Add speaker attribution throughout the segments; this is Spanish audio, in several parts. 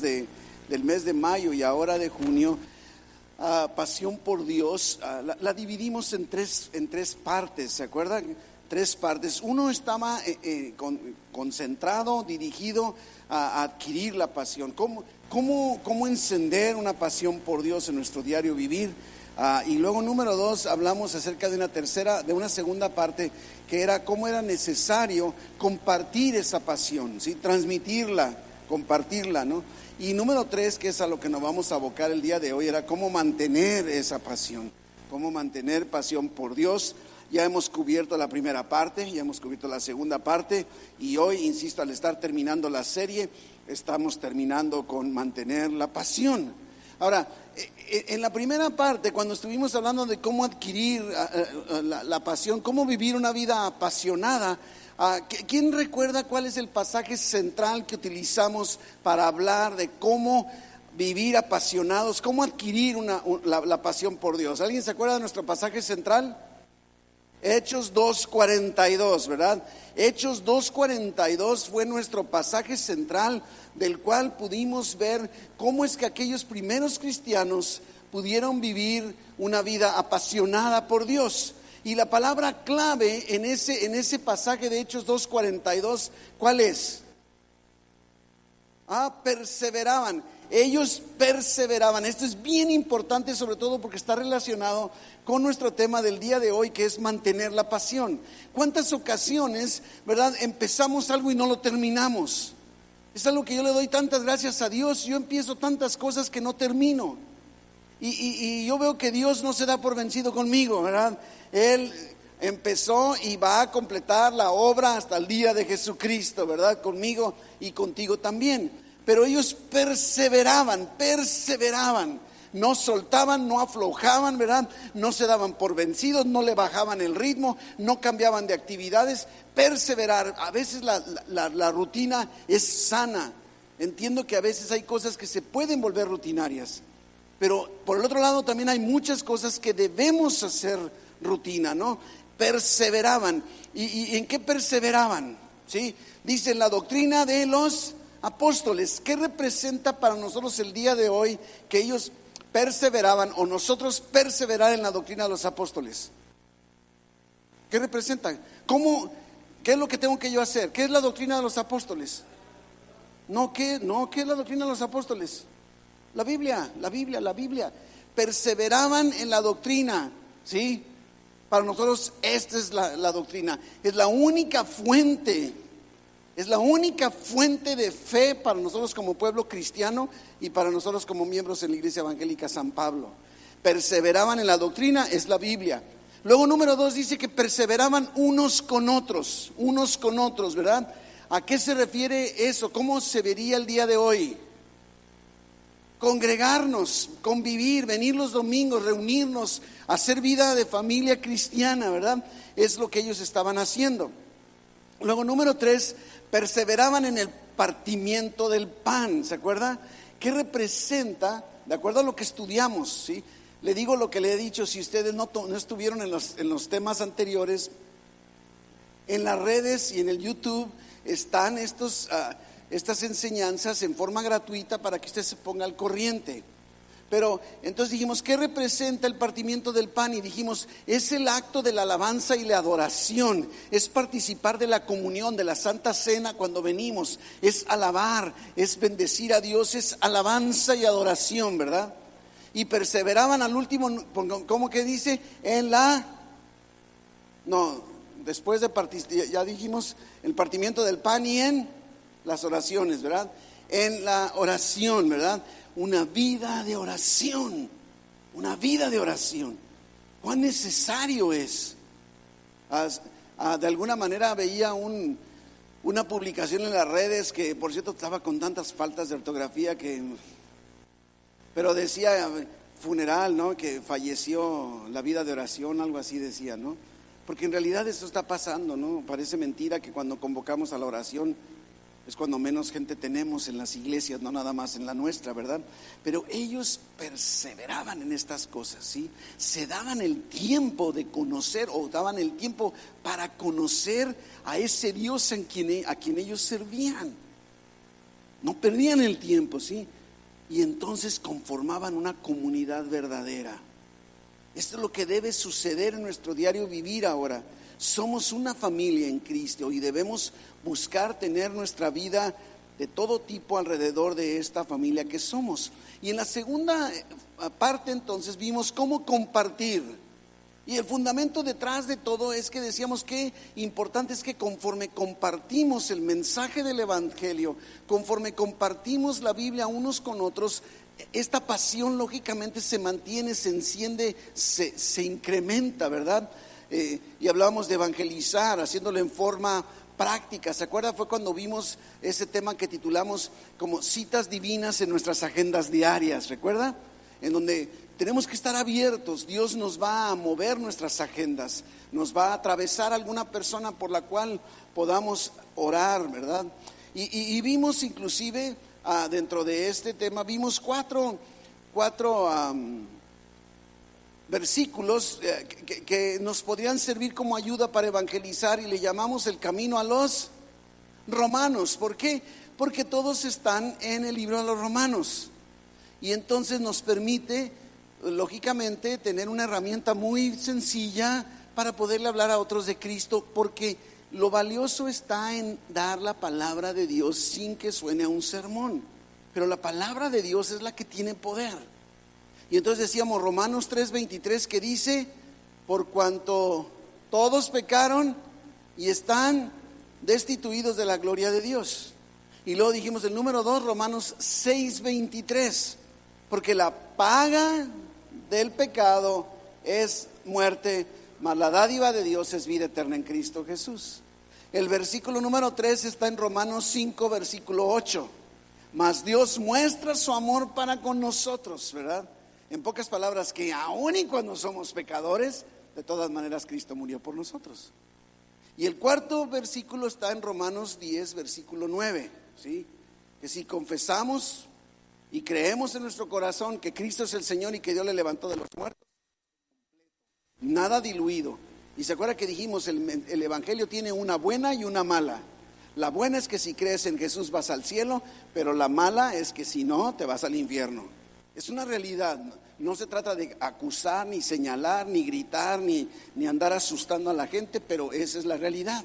Speaker 1: del mes de mayo y ahora de junio, Pasión por Dios, la dividimos en tres partes, ¿se acuerdan? Tres partes. Uno estaba concentrado, dirigido a adquirir la pasión. ¿Cómo encender una pasión por Dios en nuestro diario vivir? Y luego número 2 hablamos acerca de una segunda parte, que era cómo era necesario compartir esa pasión, ¿sí? Transmitirla, compartirla, ¿no? Y número 3, que es a lo que nos vamos a abocar el día de hoy, era cómo mantener esa pasión, cómo mantener pasión por Dios. Ya hemos cubierto la primera parte, ya hemos cubierto la segunda parte, y hoy, insisto, al estar terminando la serie, estamos terminando con mantener la pasión. Ahora, en la primera parte, cuando estuvimos hablando de cómo adquirir la pasión, cómo vivir una vida apasionada, ¿quién recuerda cuál es el pasaje central que utilizamos para hablar de cómo vivir apasionados, cómo adquirir la pasión por Dios? ¿Alguien se acuerda de nuestro pasaje central? Hechos 2:42, ¿verdad? Hechos 2:42 fue nuestro pasaje central, del cual pudimos ver cómo es que aquellos primeros cristianos pudieron vivir una vida apasionada por Dios. Y la palabra clave en ese pasaje de Hechos 2:42, ¿cuál es? Perseveraban. Ellos perseveraban. Esto es bien importante, sobre todo porque está relacionado con nuestro tema del día de hoy, que es mantener la pasión. ¿Cuántas ocasiones, verdad, empezamos algo y no lo terminamos? Es algo que yo le doy tantas gracias a Dios. Yo empiezo tantas cosas que no termino. Y yo veo que Dios no se da por vencido conmigo, ¿verdad? Él empezó y va a completar la obra hasta el día de Jesucristo, ¿verdad? Conmigo y contigo también. Pero ellos perseveraban, no soltaban, no aflojaban, ¿verdad? No se daban por vencidos, no le bajaban el ritmo, no cambiaban de actividades. Perseverar, a veces la rutina es sana. Entiendo que a veces hay cosas que se pueden volver rutinarias, pero por el otro lado también hay muchas cosas que debemos hacer rutina, ¿no? Perseveraban. ¿Y en qué perseveraban? ¿Sí? Dice la doctrina de los apóstoles. ¿Qué representa para nosotros el día de hoy que ellos perseveraban o nosotros perseverar en la doctrina de los apóstoles? ¿Qué representa? ¿Qué es lo que tengo que yo hacer? ¿Qué es la doctrina de los apóstoles? ¿Qué es la doctrina de los apóstoles? La Biblia. Perseveraban en la doctrina, ¿sí? Para nosotros esta es la doctrina. Es la única fuente de fe para nosotros como pueblo cristiano y para nosotros como miembros en la Iglesia Evangélica San Pablo. Perseveraban en la doctrina, es la Biblia. Luego número 2 dice que perseveraban unos con otros, ¿verdad? ¿A qué se refiere eso? ¿Cómo se vería el día de hoy? Congregarnos, convivir, venir los domingos, reunirnos, hacer vida de familia cristiana, ¿verdad? Es lo que ellos estaban haciendo. Luego número 3, perseveraban en el partimiento del pan, ¿se acuerda? ¿Qué representa? De acuerdo a lo que estudiamos, ¿sí? Le digo lo que le he dicho, si ustedes no estuvieron en los temas anteriores, en las redes y en el YouTube están estas enseñanzas en forma gratuita para que usted se ponga al corriente. Pero entonces dijimos, ¿qué representa el partimiento del pan? Y dijimos, es el acto de la alabanza y la adoración, es participar de la comunión, de la Santa Cena cuando venimos, es alabar, es bendecir a Dios, es alabanza y adoración, ¿verdad? Y perseveraban al último, ¿cómo que dice? Después de ya dijimos, el partimiento del pan y en las oraciones, ¿verdad? En la oración, ¿verdad? Una vida de oración. ¿Cuán necesario es? De alguna manera veía una publicación en las redes que, por cierto, estaba con tantas faltas de ortografía pero decía funeral, ¿no? Que falleció la vida de oración, algo así decía, ¿no? Porque en realidad eso está pasando, ¿no? Parece mentira que cuando convocamos a la oración es cuando menos gente tenemos en las iglesias, no nada más en la nuestra, ¿verdad? Pero ellos perseveraban en estas cosas, ¿sí? Se daban el tiempo de conocer, o daban el tiempo para conocer a ese Dios a quien ellos servían. no perdían el tiempo, ¿sí? Y entonces conformaban una comunidad verdadera. Esto es lo que debe suceder en nuestro diario vivir ahora. Somos una familia en Cristo y debemos buscar tener nuestra vida de todo tipo alrededor de esta familia que somos. Y en la segunda parte entonces vimos cómo compartir. Y el fundamento detrás de todo es que decíamos que importante es que conforme compartimos el mensaje del Evangelio, conforme compartimos la Biblia unos con otros, esta pasión lógicamente se mantiene, se enciende, se incrementa, ¿verdad? Y hablábamos de evangelizar, haciéndolo en forma práctica. ¿Se acuerda? Fue cuando vimos ese tema que titulamos como citas divinas en nuestras agendas diarias, ¿recuerda? En donde tenemos que estar abiertos. Dios nos va a mover nuestras agendas, nos va a atravesar alguna persona por la cual podamos orar, ¿verdad? Y vimos inclusive dentro de este tema, vimos cuatro versículos que nos podrían servir como ayuda para evangelizar, y le llamamos el camino a los romanos. ¿Por qué? Porque todos están en el libro de los Romanos, y entonces nos permite lógicamente tener una herramienta muy sencilla para poderle hablar a otros de Cristo, porque lo valioso está en dar la palabra de Dios sin que suene a un sermón. Pero la palabra de Dios es la que tiene poder. Y entonces decíamos Romanos 3:23, que dice: por cuanto todos pecaron y están destituidos de la gloria de Dios. Y luego dijimos el número 2, Romanos 6:23, porque la paga del pecado es muerte, mas la dádiva de Dios es vida eterna en Cristo Jesús. El versículo número 3 está en Romanos 5, versículo 8. Mas Dios muestra su amor para con nosotros, ¿verdad? En pocas palabras, que aun y cuando somos pecadores, de todas maneras Cristo murió por nosotros. Y el cuarto versículo está en Romanos 10, versículo 9, ¿sí? Que si confesamos y creemos en nuestro corazón que Cristo es el Señor y que Dios le levantó de los muertos, nada diluido. Y se acuerda que dijimos el Evangelio tiene una buena y una mala. La buena es que si crees en Jesús vas al cielo, pero la mala es que si no, te vas al infierno. Es una realidad. No se trata de acusar, ni señalar, ni gritar, ni andar asustando a la gente, pero esa es la realidad.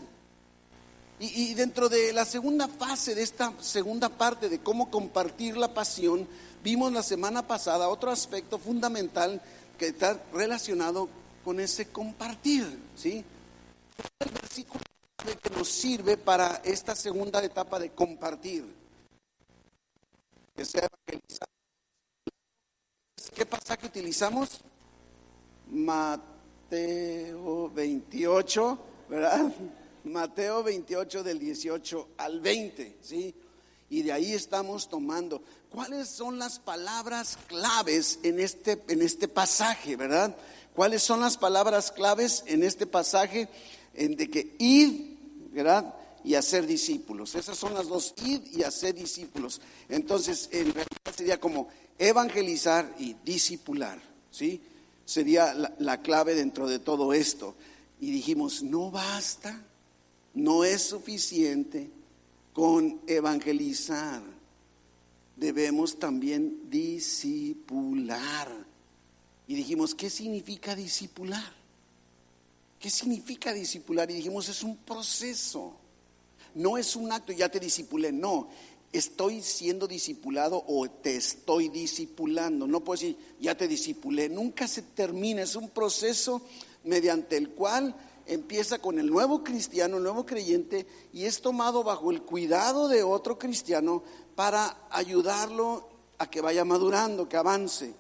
Speaker 1: Y dentro de la segunda fase de esta segunda parte de cómo compartir la pasión, vimos la semana pasada otro aspecto fundamental que está relacionado con ese compartir, ¿sí? El versículo que nos sirve para esta segunda etapa de compartir, que sea evangelizar. ¿Qué pasaje utilizamos? Mateo 28, ¿verdad? Mateo 28 del 18 al 20, ¿sí? Y de ahí estamos tomando. ¿Cuáles son las palabras claves en este pasaje, verdad? ¿Cuáles son las palabras claves en este pasaje? De que id, ¿verdad? Y hacer discípulos. Esas son las dos, id y hacer discípulos. Entonces, en realidad sería como evangelizar y discipular, ¿sí? Sería la clave dentro de todo esto. Y dijimos, no basta, no es suficiente con evangelizar. Debemos también discipular. Y dijimos, ¿qué significa discipular? ¿Qué significa discipular? Y dijimos, es un proceso. No es un acto, ya te discipulé, no. Estoy siendo discipulado o te estoy discipulando. No puedo decir, ya te discipulé. Nunca se termina, es un proceso mediante el cual empieza con el nuevo cristiano, el nuevo creyente, y es tomado bajo el cuidado de otro cristiano para ayudarlo a que vaya madurando, que avance.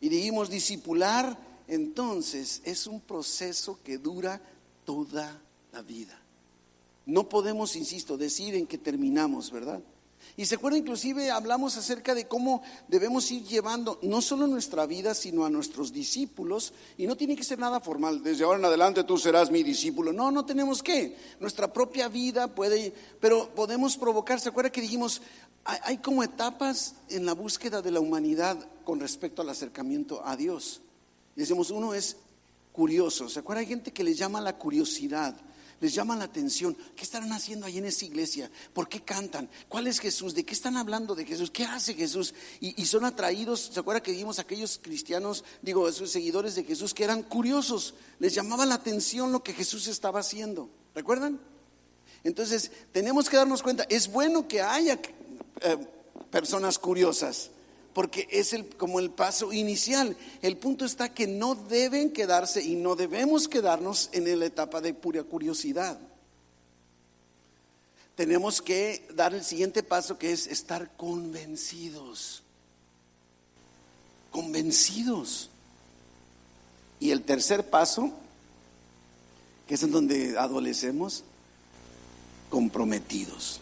Speaker 1: Y dijimos, discipular, entonces, es un proceso que dura toda la vida. No podemos, insisto, decir en que terminamos, ¿verdad? Y se acuerda, inclusive hablamos acerca de cómo debemos ir llevando no solo nuestra vida, sino a nuestros discípulos. Y no tiene que ser nada formal, desde ahora en adelante tú serás mi discípulo. No tenemos que. Nuestra propia vida puede, pero podemos provocar. ¿Se acuerda que dijimos, hay como etapas en la búsqueda de la humanidad con respecto al acercamiento a Dios? Y decimos, uno es curioso. ¿Se acuerda? Hay gente que le llama la curiosidad. les llama la atención. ¿Qué estarán haciendo ahí en esa iglesia? ¿Por qué cantan? ¿Cuál es Jesús? ¿De qué están hablando de Jesús? ¿Qué hace Jesús? Y son atraídos. ¿Se acuerda que vimos aquellos cristianos, esos seguidores de Jesús que eran curiosos? Les llamaba la atención lo que Jesús estaba haciendo. ¿Recuerdan? Entonces tenemos que darnos cuenta, es bueno que haya personas curiosas, porque es como el paso inicial. El punto está que no deben quedarse y no debemos quedarnos en la etapa de pura curiosidad. Tenemos que dar el siguiente paso, que es estar convencidos. Convencidos. Y el tercer paso, que es en donde adolecemos, comprometidos.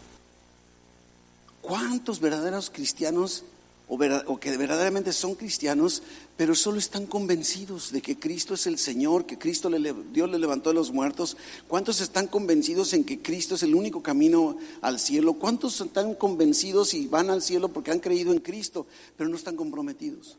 Speaker 1: ¿Cuántos verdaderos cristianos o que verdaderamente son cristianos, pero solo están convencidos de que Cristo es el Señor, que Dios le levantó de los muertos? ¿Cuántos están convencidos en que Cristo es el único camino al cielo? ¿Cuántos están convencidos y van al cielo porque han creído en Cristo, pero no están comprometidos?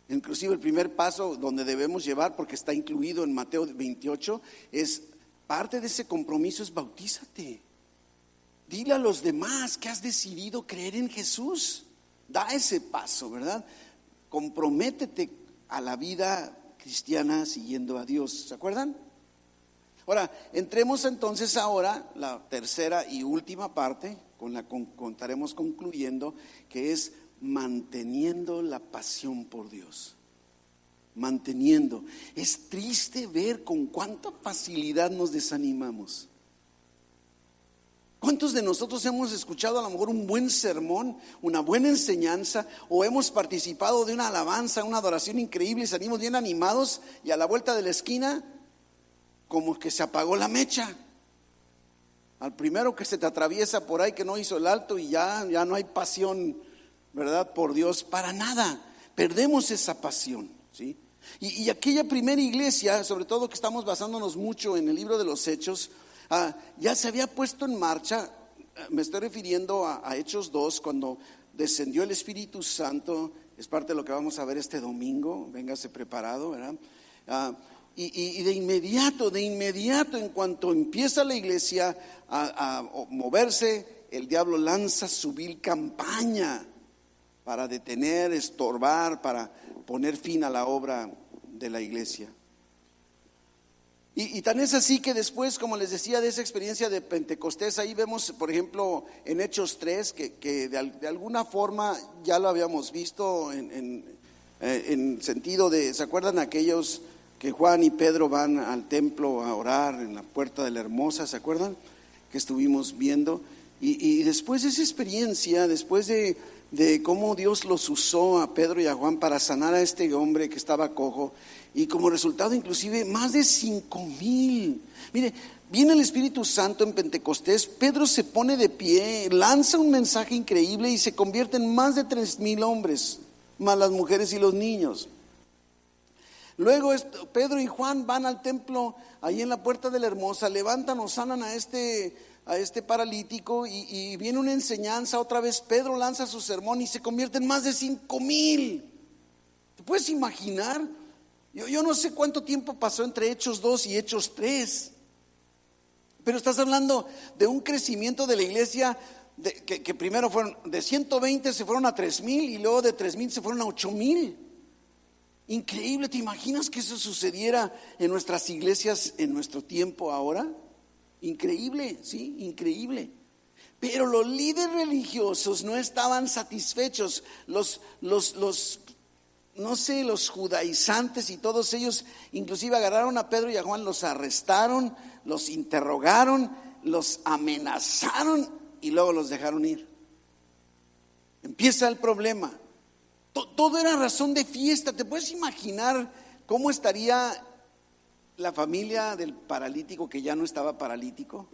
Speaker 1: Inclusive el primer paso donde debemos llevar, porque está incluido en Mateo 28, es parte de ese compromiso es bautízate. Dile a los demás que has decidido creer en Jesús. Da ese paso, ¿verdad? Comprométete a la vida cristiana siguiendo a Dios. ¿Se acuerdan? Ahora, entremos entonces ahora la tercera y última parte, con la estaremos concluyendo, que es manteniendo la pasión por Dios. Manteniendo. Es triste ver con cuánta facilidad nos desanimamos. ¿Cuántos de nosotros hemos escuchado a lo mejor un buen sermón, una buena enseñanza, o hemos participado de una alabanza, una adoración increíble y salimos bien animados, y a la vuelta de la esquina como que se apagó la mecha? Al primero que se te atraviesa por ahí que no hizo el alto y ya no hay pasión, ¿verdad? Por Dios, para nada. Perdemos esa pasión, ¿sí? Y aquella primera iglesia, sobre todo que estamos basándonos mucho en el libro de los Hechos, ya se había puesto en marcha. Me estoy refiriendo a Hechos 2, cuando descendió el Espíritu Santo. Es parte de lo que vamos a ver este domingo. Véngase preparado, ¿verdad? Y de inmediato, en cuanto empieza la iglesia a moverse, el diablo lanza su vil campaña para detener, estorbar, para poner fin a la obra de la iglesia. Y tan es así que después, como les decía, de esa experiencia de Pentecostés, ahí vemos, por ejemplo, en Hechos 3, que de alguna forma ya lo habíamos visto en sentido de, ¿se acuerdan aquellos que Juan y Pedro van al templo a orar en la puerta de la Hermosa? ¿Se acuerdan? Que estuvimos viendo. Y después de esa experiencia, después de cómo Dios los usó a Pedro y a Juan para sanar a este hombre que estaba cojo, y como resultado inclusive más de 5,000. Mire, viene el Espíritu Santo en Pentecostés, Pedro se pone de pie, lanza un mensaje increíble y se convierte en más de 3,000 hombres, más las mujeres y los niños. Luego Pedro y Juan van al templo, ahí en la puerta de la Hermosa, levantan o sanan a este paralítico, y viene una enseñanza. Otra vez Pedro lanza su sermón y se convierte en más de 5,000. ¿Te puedes imaginar? Yo no sé cuánto tiempo pasó entre Hechos 2 y Hechos 3, pero estás hablando de un crecimiento de la iglesia que primero fueron de 120, se fueron a 3,000, y luego de 3,000 se fueron a 8,000. Increíble. ¿Te imaginas que eso sucediera en nuestras iglesias en nuestro tiempo ahora? Increíble, sí, increíble. Pero los líderes religiosos no estaban satisfechos. Los judaizantes y todos ellos inclusive agarraron a Pedro y a Juan, los arrestaron, los interrogaron, los amenazaron y luego los dejaron ir. Empieza el problema. Todo era razón de fiesta. ¿Te puedes imaginar cómo estaría la familia del paralítico que ya no estaba paralítico?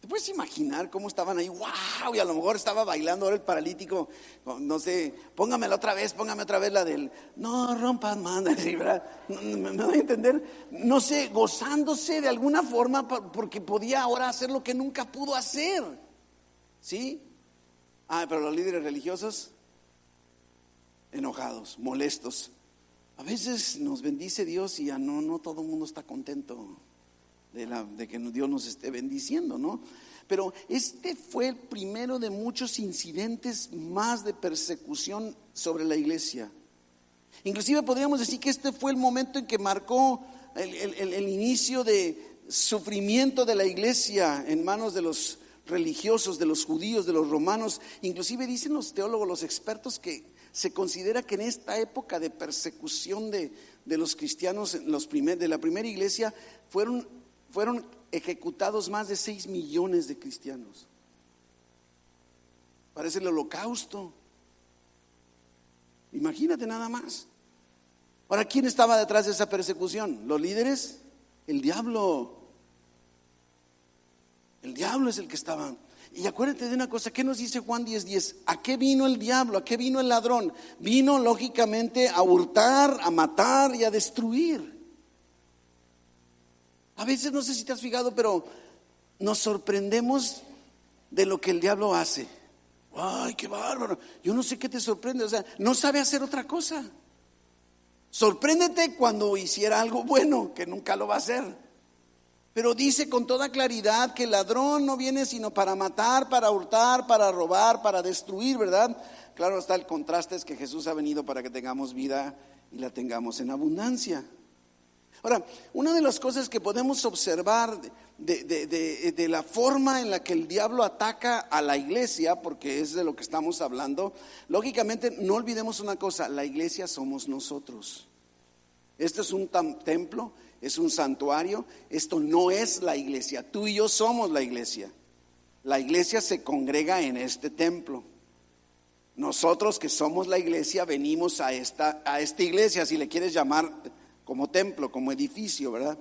Speaker 1: ¿Te puedes imaginar cómo estaban ahí? ¡Wow! Y a lo mejor estaba bailando ahora el paralítico, no sé, póngame otra vez la del no rompas más, ¿verdad? ¿Me voy a entender? No sé, gozándose de alguna forma porque podía ahora hacer lo que nunca pudo hacer. ¿Sí? Pero los líderes religiosos enojados, molestos. A veces nos bendice Dios y ya no todo el mundo está contento de que Dios nos esté bendiciendo, ¿no? Pero este fue el primero de muchos incidentes más de persecución sobre la iglesia. Inclusive podríamos decir que este fue el momento en que marcó el inicio de sufrimiento de la iglesia en manos de los religiosos, de los judíos, de los romanos. Inclusive dicen los teólogos, los expertos, que se considera que en esta época de persecución de los cristianos, de la primera iglesia, fueron ejecutados más de 6 millones de cristianos. Parece el holocausto. Imagínate nada más. Ahora, ¿quién estaba detrás de esa persecución? ¿Los líderes? El diablo. El diablo es el que estaba. Y acuérdate de una cosa, ¿qué nos dice Juan 10:10? ¿A qué vino el diablo? ¿A qué vino el ladrón? Vino lógicamente a hurtar, a matar y a destruir. A veces, no sé si te has fijado, pero nos sorprendemos de lo que el diablo hace. ¡Ay, qué bárbaro! Yo no sé qué te sorprende, o sea, no sabe hacer otra cosa. Sorpréndete cuando hiciera algo bueno, que nunca lo va a hacer. Pero dice con toda claridad que el ladrón no viene sino para matar, para hurtar, para robar, para destruir, ¿verdad? Claro está, el contraste es que Jesús ha venido para que tengamos vida y la tengamos en abundancia. Ahora, una de las cosas que podemos observar de la forma en la que el diablo ataca a la iglesia, porque es de lo que estamos hablando, lógicamente no olvidemos una cosa, la iglesia somos nosotros. Este es un templo, es un santuario, esto no es la iglesia, tú y yo somos la iglesia. La iglesia se congrega en este templo. Nosotros que somos la iglesia venimos a esta iglesia, si le quieres llamar como templo, como edificio, ¿verdad?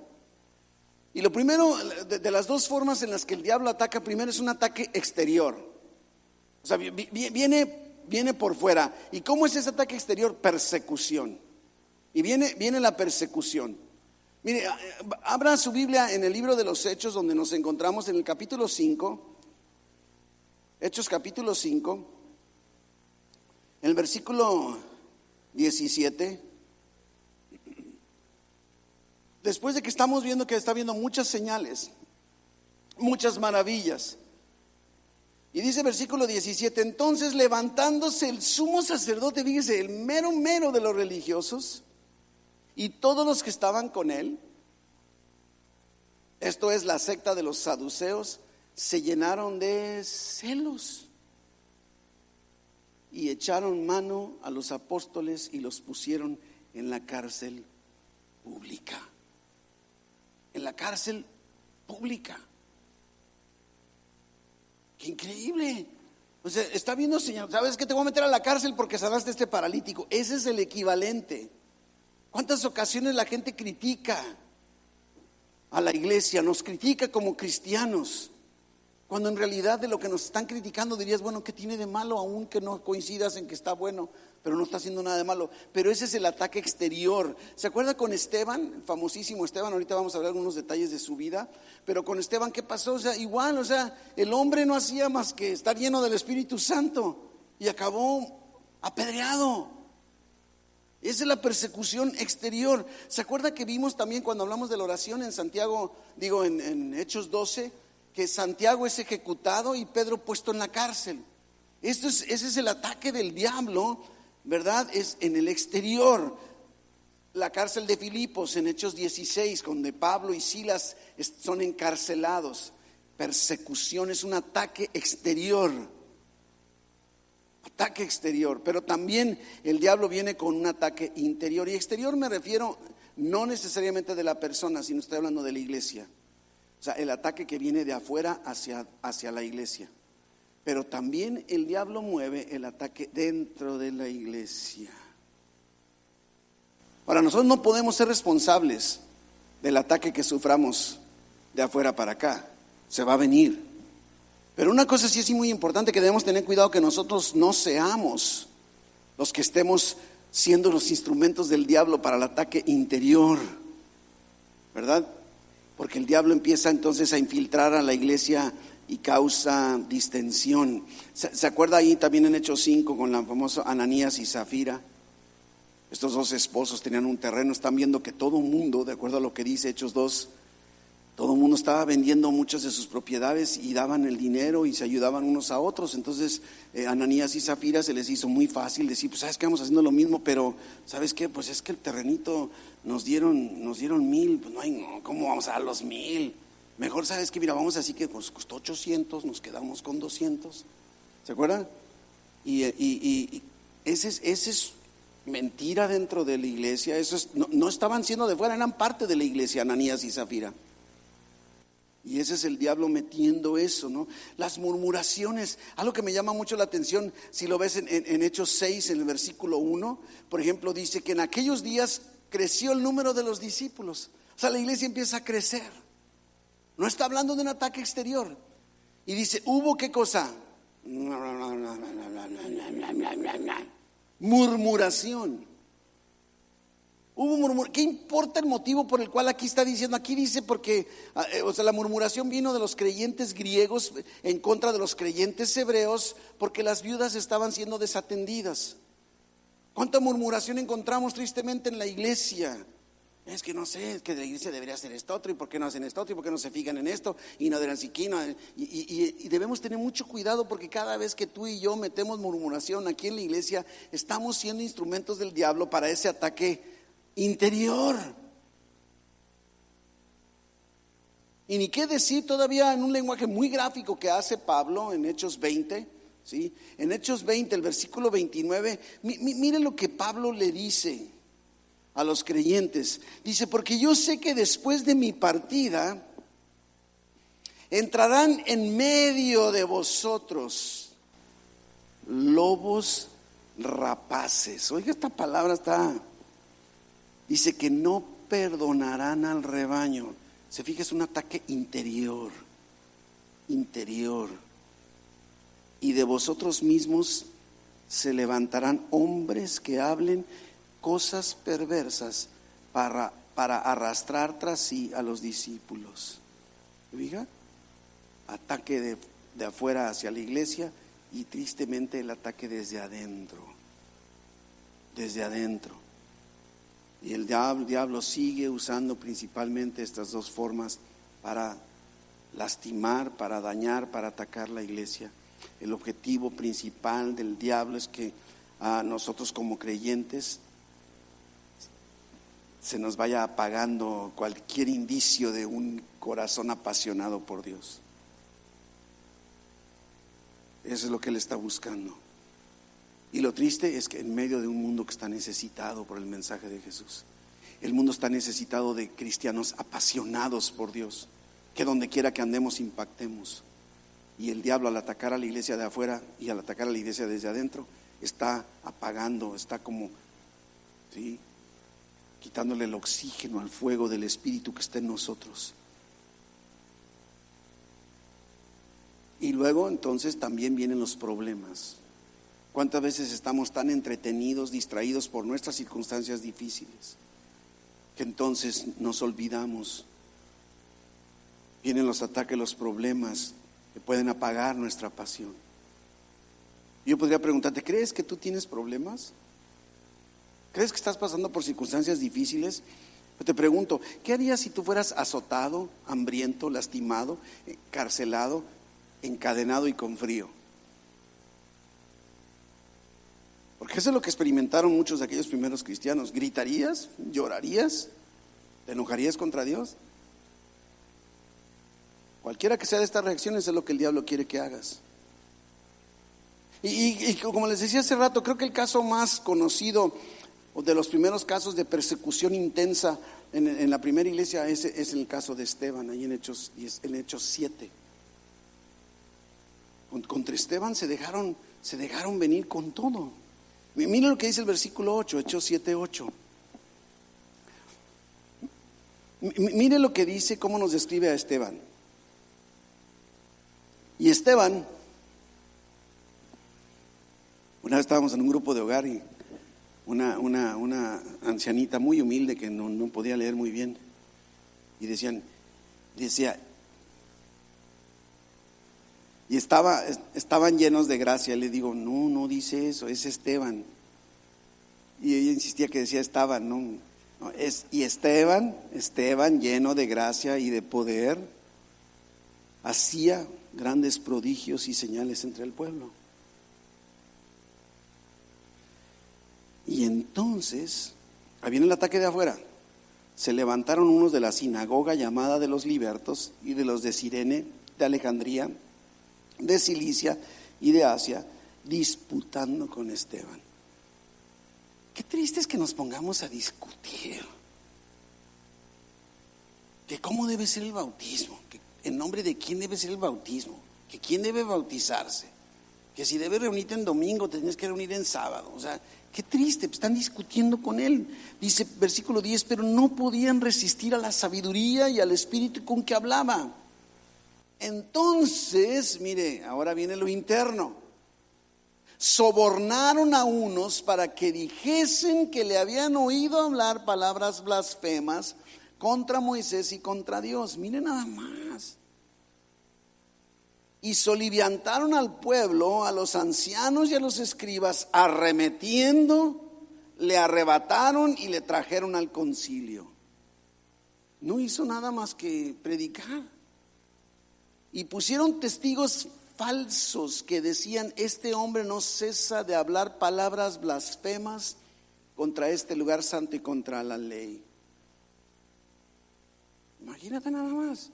Speaker 1: Y lo primero, de las dos formas en las que el diablo ataca, primero es un ataque exterior. O sea, viene por fuera. ¿Y cómo es ese ataque exterior? Persecución. Y viene la persecución. Mire, abra su Biblia en el libro de los Hechos, donde nos encontramos en el capítulo 5. Hechos capítulo 5, en el versículo 17. Después de que estamos viendo que está habiendo muchas señales, muchas maravillas. Y dice versículo 17, entonces levantándose el sumo sacerdote, fíjese, el mero de los religiosos y todos los que estaban con él, esto es la secta de los saduceos, se llenaron de celos y echaron mano a los apóstoles y los pusieron en la cárcel pública. En la cárcel pública. ¡Qué increíble! O sea, está viendo, Señor, ¿sabes qué? Te voy a meter a la cárcel porque sanaste a este paralítico. Ese es el equivalente. ¿Cuántas ocasiones la gente critica a la iglesia? Nos critica como cristianos, cuando en realidad de lo que nos están criticando dirías, bueno, ¿qué tiene de malo? Aún que no coincidas en que está bueno, pero no está haciendo nada de malo. Pero ese es el ataque exterior. ¿Se acuerda con Esteban, el famosísimo Esteban? Ahorita vamos a hablar algunos detalles de su vida. Pero con Esteban, ¿qué pasó? O sea, igual, o sea, el hombre no hacía más que estar lleno del Espíritu Santo y acabó apedreado. Esa es la persecución exterior. ¿Se acuerda que vimos también cuando hablamos de la oración en Santiago, en Hechos 12, que Santiago es ejecutado y Pedro puesto en la cárcel? Ese es el ataque del diablo, ¿verdad? Es en el exterior. La cárcel de Filipos en Hechos 16, donde Pablo y Silas son encarcelados. Persecución es un ataque exterior. Ataque exterior, pero también el diablo viene con un ataque interior. Y exterior me refiero no necesariamente de la persona, sino estoy hablando de la iglesia. O sea, el ataque que viene de afuera hacia la iglesia. Pero también el diablo mueve el ataque dentro de la iglesia. Ahora, nosotros no podemos ser responsables del ataque que suframos de afuera para acá. Se va a venir. Pero una cosa sí es muy importante, que debemos tener cuidado que nosotros no seamos los que estemos siendo los instrumentos del diablo para el ataque interior, ¿verdad? Porque el diablo empieza entonces a infiltrar a la iglesia y causa distensión. ¿Se acuerda ahí también en Hechos 5 con la famosa Ananías y Zafira? Estos dos esposos tenían un terreno, están viendo que todo el mundo, de acuerdo a lo que dice Hechos 2, todo el mundo estaba vendiendo muchas de sus propiedades y daban el dinero y se ayudaban unos a otros. Entonces Ananías y Zafira se les hizo muy fácil decir, pues sabes que vamos haciendo lo mismo, pero ¿sabes qué? Pues es que el terrenito nos dieron 1,000, pues no, ¿cómo vamos a dar los 1,000? Mejor sabes que mira, vamos así que pues costó 800, nos quedamos con 200. ¿Se acuerdan? Y ese es mentira dentro de la iglesia. No estaban siendo de fuera, eran parte de la iglesia, Ananías y Zafira. Y ese es el diablo metiendo eso, ¿no? Las murmuraciones, algo que me llama mucho la atención, si lo ves en Hechos 6, en el versículo 1, por ejemplo, dice que en aquellos días creció el número de los discípulos. O sea, la iglesia empieza a crecer. No está hablando de un ataque exterior. Y dice, ¿hubo qué cosa? Murmuración. ¿Qué importa el motivo por el cual aquí está diciendo? Aquí dice porque, la murmuración vino de los creyentes griegos en contra de los creyentes hebreos, porque las viudas estaban siendo desatendidas. ¿Cuánta murmuración encontramos tristemente en la iglesia? Es que no sé, es que la iglesia debería hacer esto otro, y por qué no hacen esto otro, y por qué no se fijan en esto, y no dirán siquiera. Y debemos tener mucho cuidado, porque cada vez que tú y yo metemos murmuración aquí en la iglesia, estamos siendo instrumentos del diablo para ese ataque interior. Y ni qué decir todavía en un lenguaje muy gráfico que hace Pablo en Hechos 20, ¿sí? En Hechos 20, el versículo 29, mire lo que Pablo le dice a los creyentes. Dice, porque yo sé que después de mi partida entrarán en medio de vosotros lobos rapaces. Oiga, esta palabra dice que no perdonarán al rebaño. Se fija, es un ataque interior. Y de vosotros mismos se levantarán hombres que hablen cosas perversas para arrastrar tras sí a los discípulos. ¿Se fija? Ataque de afuera hacia la iglesia, y tristemente el ataque desde adentro. Y el diablo sigue usando principalmente estas dos formas para lastimar, para dañar, para atacar la iglesia. El objetivo principal del diablo es que a nosotros como creyentes se nos vaya apagando cualquier indicio de un corazón apasionado por Dios. Eso es lo que él está buscando. Y lo triste es que en medio de un mundo que está necesitado por el mensaje de Jesús, el mundo está necesitado de cristianos apasionados por Dios, que donde quiera que andemos impactemos. Y el diablo, al atacar a la iglesia de afuera y al atacar a la iglesia desde adentro, está apagando, está como, ¿sí?, quitándole el oxígeno al fuego del Espíritu que está en nosotros. Y luego entonces también vienen los problemas. ¿Cuántas veces estamos tan entretenidos, distraídos por nuestras circunstancias difíciles, que entonces nos olvidamos? Vienen los ataques, los problemas que pueden apagar nuestra pasión. Yo podría preguntarte, ¿crees que tú tienes problemas? ¿Crees que estás pasando por circunstancias difíciles? Yo te pregunto, ¿qué harías si tú fueras azotado, hambriento, lastimado, encarcelado, encadenado y con frío? Porque eso es lo que experimentaron muchos de aquellos primeros cristianos. ¿Gritarías? ¿Llorarías? ¿Te enojarías contra Dios? Cualquiera que sea de estas reacciones es lo que el diablo quiere que hagas. Y como les decía hace rato, creo que el caso más conocido, o de los primeros casos de persecución intensa en la primera iglesia, es el caso de Esteban, ahí en Hechos 7. Contra Esteban se dejaron venir con todo. Mira lo que dice el versículo 8, Hechos 7:8. Mire lo que dice, cómo nos describe a Esteban. Y Esteban, una vez estábamos en un grupo de hogar y una ancianita muy humilde que no podía leer muy bien, y decía, y estaban llenos de gracia. Le digo, no dice eso, es Esteban. Y ella insistía que decía Estaban, no, y Esteban lleno de gracia y de poder, hacía grandes prodigios y señales entre el pueblo. Y entonces, ahí viene el ataque de afuera. Se levantaron unos de la sinagoga llamada de los libertos y de los de Cirene, de Alejandría, de Cilicia y de Asia, disputando con Esteban. Qué triste es que nos pongamos a discutir que cómo debe ser el bautismo, que en nombre de quién debe ser el bautismo, que quién debe bautizarse, que si debe reunirte en domingo, te tienes que reunir en sábado. O sea, qué triste, están discutiendo con él. Dice versículo 10, pero no podían resistir a la sabiduría y al espíritu con que hablaba. Entonces, mire, ahora viene lo interno. Sobornaron a unos para que dijesen que le habían oído hablar palabras blasfemas contra Moisés y contra Dios. Miren nada más. Y soliviantaron al pueblo, a los ancianos y a los escribas, arremetiendo, le arrebataron y le trajeron al concilio. No hizo nada más que predicar. Y pusieron testigos falsos que decían: este hombre no cesa de hablar palabras blasfemas contra este lugar santo y contra la ley. Imagínate nada más.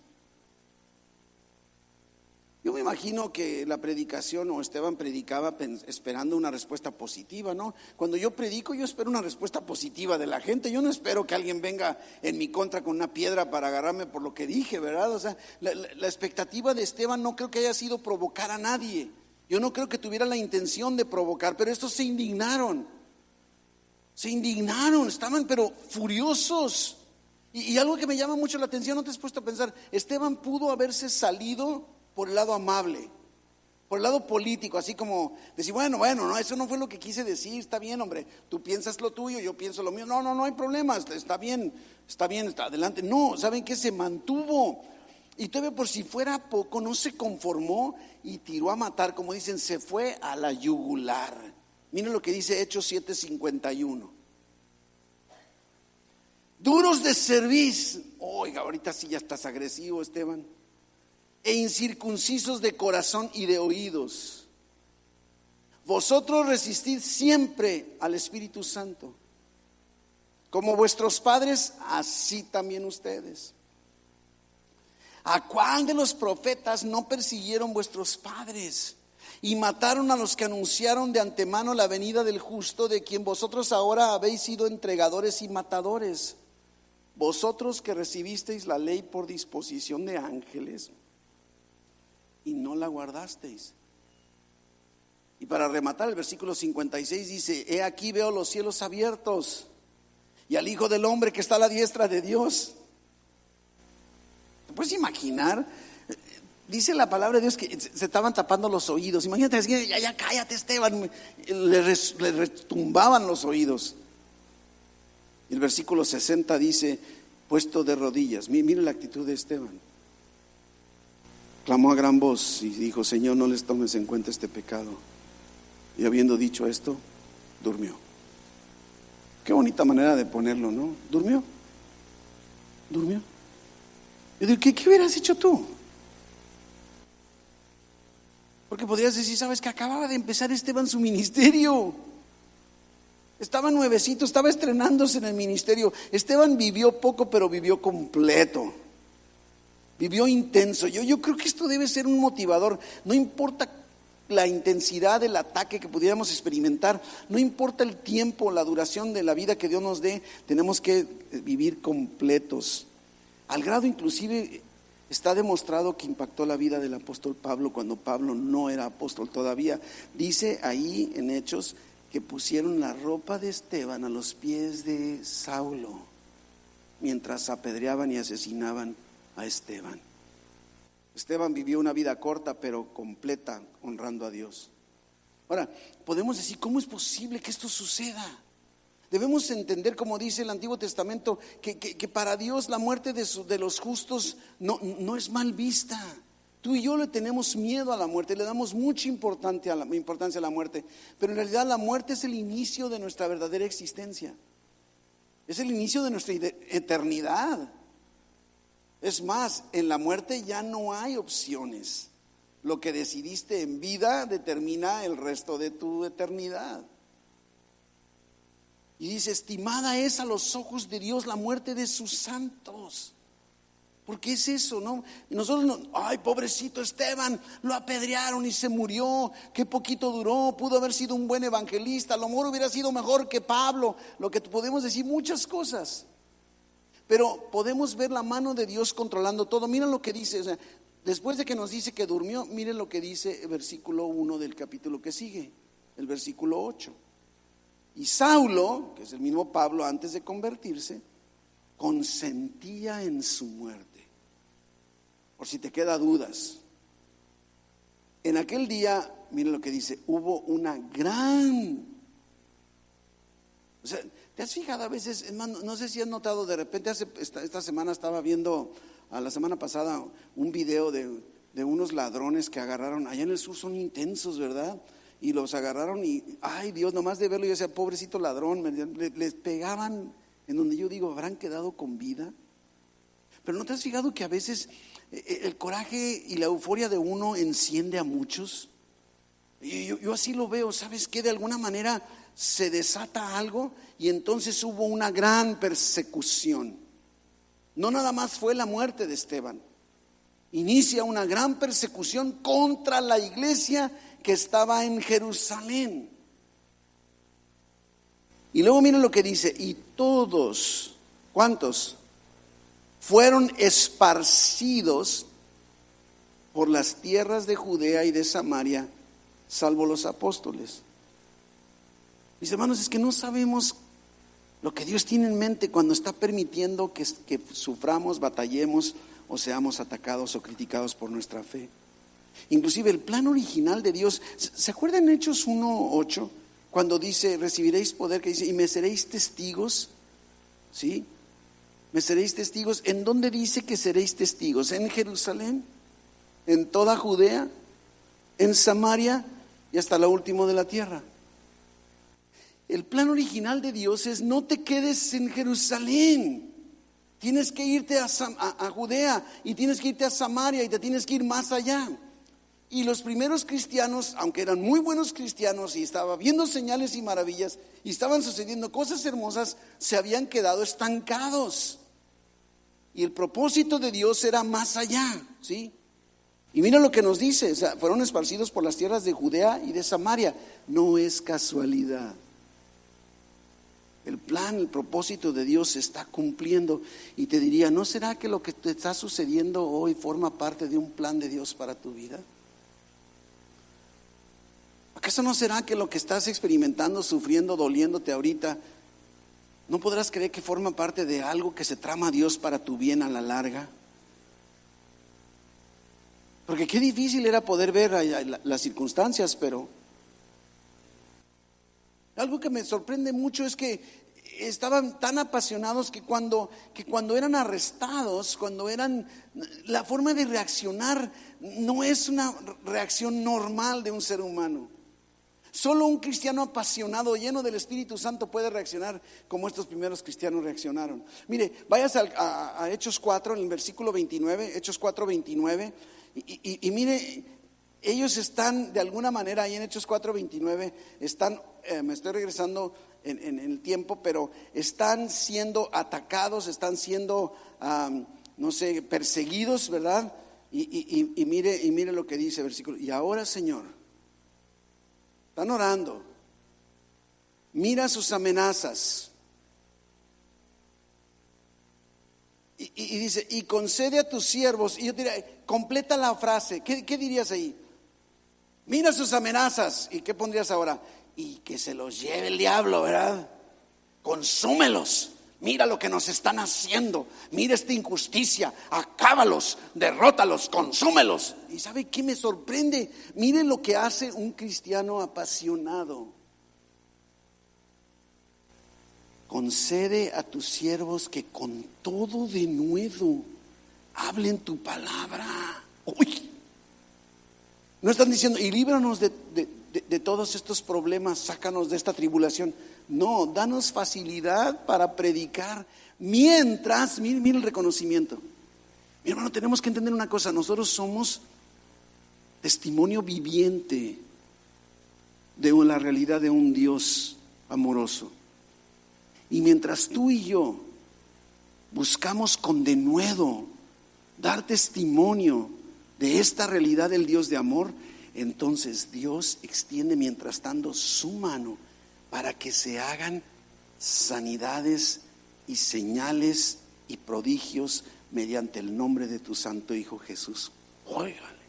Speaker 1: Yo me imagino que la predicación, o Esteban predicaba esperando una respuesta positiva, ¿no? Cuando yo predico, yo espero una respuesta positiva de la gente. Yo no espero que alguien venga en mi contra con una piedra para agarrarme por lo que dije, ¿verdad? O sea, la expectativa de Esteban no creo que haya sido provocar a nadie. Yo no creo que tuviera la intención de provocar, pero estos se indignaron, estaban pero furiosos. Y algo que me llama mucho la atención, ¿no te has puesto a pensar? Esteban pudo haberse salido por el lado amable, por el lado político, así como decir, bueno, no, eso no fue lo que quise decir, está bien, hombre, tú piensas lo tuyo, yo pienso lo mío, no hay problema, está bien, está adelante. No, ¿saben qué? Se mantuvo, y todavía por si fuera poco, no se conformó y tiró a matar, como dicen, se fue a la yugular. Miren lo que dice Hechos 7:51. Duros de cerviz, oiga, ahorita sí ya estás agresivo, Esteban, e incircuncisos de corazón y de oídos. Vosotros resistid siempre al Espíritu Santo, como vuestros padres, así también ustedes. ¿A cuál de los profetas no persiguieron vuestros padres y mataron a los que anunciaron de antemano la venida del justo, de quien vosotros ahora habéis sido entregadores y matadores? Vosotros que recibisteis la ley por disposición de ángeles y no la guardasteis. Y para rematar, el versículo 56 dice: he aquí veo los cielos abiertos y al Hijo del Hombre que está a la diestra de Dios. ¿Te puedes imaginar? Dice la palabra de Dios que se estaban tapando los oídos. Imagínate, ya cállate, Esteban. Le retumbaban los oídos. Y el versículo 60 dice: puesto de rodillas. Mire la actitud de Esteban. Clamó a gran voz y dijo: Señor, no les tomes en cuenta este pecado. Y habiendo dicho esto, durmió. Qué bonita manera de ponerlo, ¿no? Durmió. Yo digo, ¿qué hubieras hecho tú? Porque podrías decir: sabes que acababa de empezar Esteban su ministerio, estaba nuevecito, estaba estrenándose en el ministerio. Esteban vivió poco, pero vivió completo, vivió intenso. Yo creo que esto debe ser un motivador. No importa la intensidad del ataque que pudiéramos experimentar, no importa el tiempo, la duración de la vida que Dios nos dé, tenemos que vivir completos. Al grado inclusive está demostrado que impactó la vida del apóstol Pablo cuando Pablo no era apóstol todavía. Dice ahí en Hechos que pusieron la ropa de Esteban a los pies de Saulo mientras apedreaban y asesinaban a Esteban. Esteban vivió una vida corta pero completa, honrando a Dios. Ahora, podemos decir, ¿cómo es posible que esto suceda? Debemos entender, como dice el Antiguo Testamento, que para Dios la muerte de los justos no es mal vista. Tú y yo le tenemos miedo a la muerte, le damos mucha importancia a la muerte, pero en realidad la muerte es el inicio de nuestra verdadera existencia. Es el inicio de nuestra eternidad. Es más, en la muerte ya no hay opciones. Lo que decidiste en vida determina el resto de tu eternidad. Y dice, estimada es a los ojos de Dios la muerte de sus santos. Porque es eso, ¿no? Y nosotros no, ay, pobrecito Esteban, lo apedrearon y se murió, qué poquito duró, pudo haber sido un buen evangelista, a lo mejor hubiera sido mejor que Pablo, lo que podemos decir, muchas cosas. Pero podemos ver la mano de Dios controlando todo. Miren lo que dice, o sea, después de que nos dice que durmió, miren lo que dice el versículo 1 del capítulo que sigue, el versículo 8. Y Saulo, que es el mismo Pablo antes de convertirse, consentía en su muerte. Por si te queda dudas, en aquel día, miren lo que dice, hubo una gran, o sea, ¿te has fijado a veces, hermano? No sé si has notado, de repente esta semana estaba viendo, la semana pasada, un video de unos ladrones que agarraron, allá en el sur son intensos, ¿verdad? Y los agarraron y, ay Dios, nomás de verlo yo decía, pobrecito ladrón, les pegaban en donde yo digo, ¿habrán quedado con vida? Pero ¿no te has fijado que a veces el coraje y la euforia de uno enciende a muchos? Y yo así lo veo, ¿sabes qué? De alguna manera se desata algo y entonces hubo una gran persecución. No nada más fue la muerte de Esteban, inicia una gran persecución contra la iglesia que estaba en Jerusalén. Y luego miren lo que dice, y todos, ¿cuántos? Fueron esparcidos por las tierras de Judea y de Samaria, salvo los apóstoles. Mis hermanos, es que no sabemos lo que Dios tiene en mente cuando está permitiendo que suframos, batallemos o seamos atacados o criticados por nuestra fe. Inclusive el plan original de Dios, ¿se acuerdan en Hechos 1:8? Cuando dice, recibiréis poder, que dice, y me seréis testigos, ¿sí? Me seréis testigos. ¿En dónde dice que seréis testigos? En Jerusalén, en toda Judea, en Samaria y hasta lo último de la tierra. El plan original de Dios es, no te quedes en Jerusalén. Tienes que irte a Judea y tienes que irte a Samaria y te tienes que ir más allá. Y los primeros cristianos, aunque eran muy buenos cristianos y estaban viendo señales y maravillas y estaban sucediendo cosas hermosas, se habían quedado estancados. Y el propósito de Dios era más allá, ¿sí? Y mira lo que nos dice, o sea, fueron esparcidos por las tierras de Judea y de Samaria. No es casualidad. El plan, el propósito de Dios se está cumpliendo. Y te diría, ¿no será que lo que te está sucediendo hoy forma parte de un plan de Dios para tu vida? ¿Acaso no será que lo que estás experimentando, sufriendo, doliéndote ahorita, no podrás creer que forma parte de algo que se trama Dios para tu bien a la larga? Porque qué difícil era poder ver las circunstancias, pero algo que me sorprende mucho es que estaban tan apasionados que cuando eran arrestados, la forma de reaccionar no es una reacción normal de un ser humano. Solo un cristiano apasionado, lleno del Espíritu Santo, puede reaccionar como estos primeros cristianos reaccionaron. Mire, vayas a Hechos 4, en el versículo 29, Hechos 4:29, y mire, ellos están de alguna manera ahí en Hechos 4:29, están, me estoy regresando en el tiempo, pero están siendo atacados, están siendo, perseguidos, ¿verdad? Y mire lo que dice el versículo. Y ahora, Señor, están orando, mira sus amenazas y dice, y concede a tus siervos. Y yo diría, completa la frase, ¿qué dirías ahí? Mira sus amenazas. ¿Y qué pondrías ahora? Y que se los lleve el diablo, ¿verdad? Consúmelos. Mira lo que nos están haciendo. Mira esta injusticia. Acábalos, derrótalos, consúmelos. ¿Y sabe qué me sorprende? Mire lo que hace un cristiano apasionado. Concede a tus siervos que con todo denuedo hablen tu palabra. Uy, No están diciendo, y líbranos de todos estos problemas, sácanos de esta tribulación. No, danos facilidad para predicar mientras, mire el reconocimiento. Mi hermano, tenemos que entender una cosa, nosotros somos testimonio viviente de la realidad de un Dios amoroso. Y mientras tú y yo buscamos con denuedo dar testimonio de esta realidad del Dios de amor, entonces Dios extiende mientras tanto su mano para que se hagan sanidades y señales y prodigios mediante el nombre de tu santo Hijo Jesús. Óigale.